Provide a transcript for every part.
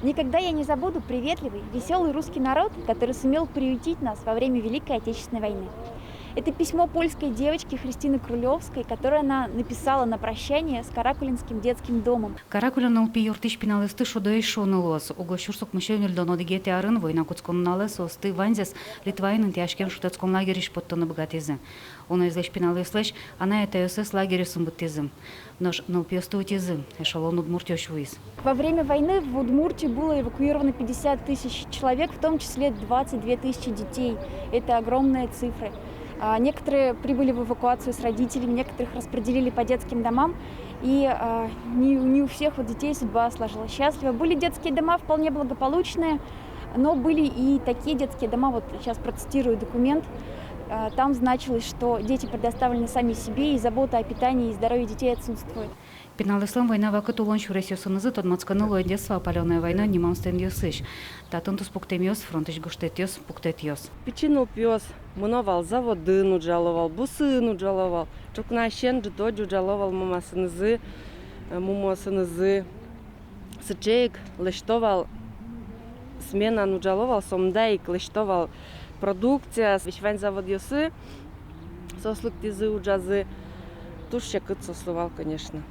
Никогда я не забуду приветливый, веселый русский народ, который сумел приютить нас во время Великой Отечественной войны. Это письмо польской девочки Христины Крулевской, которое она написала на прощание с Каракулинским детским домом. Каракулянул пиюртыш пиналысты шудой шонылос. Угощурсук мышевнил доно дигети арын война куцкомналес осты ванзес Литвайнын тяжкем шутецком лагериш подтоны богатизм. Он излеш пиналыслеш, она это юсес лагерисум бутизм. Нож нолпиостуутизм, эшелон удмуртёш виз. Во время войны в Удмуртии было эвакуировано 50 тысяч человек, в том числе 22 тысячи детей. Это огромные цифры. Некоторые прибыли в эвакуацию с родителями, некоторых распределили по детским домам. И не у всех детей судьба сложилась счастливо. Были детские дома вполне благополучные, но были и такие детские дома, вот сейчас процитирую документ, там значилось, что дети предоставлены сами себе, и забота о питании и здоровье детей отсутствует. Пиналыслам война вакыт улон шуресёсынызы тодмацканыл ойдесва опалённая война немамстен ёсыш. Татынтус пуктемёс, фронтыш гуштетёс, пуктетёс. Печенул пес, мыновал заводы нуджаловал, бусы нуджаловал, чукнащен джито джаловал мамасынызы, мумосынызы, сычеек лештовал, смена нуджаловал, сомдайк лештовал продукция, вещвань завод ёсы, сослык тизы уджазы, туш кыт сослывал, конечно.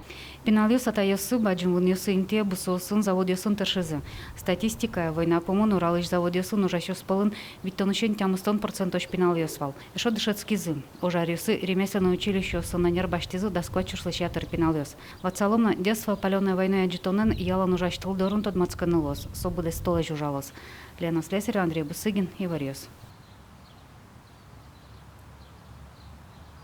Пиналёс атаёсы баджимвун ёсы инте бусосын завод ёсын тыршызы. Статистика война помон уралыш завод ёсын ужащёс пылын, ведь тонущен тямыстон процентош пинал ёсвал. Эшо дышецкизы. Ожар ёсы ремесленное училище ёсы на нербаштизы доскочуш лещатыр пинал ёс. Вацаломна детство опалённая войной аджитонен ялан ужаштыл дорун тодмацканылос. Собуде столы жужалос. Лена Слесарь, Андрей Бусыгин и Варьёс.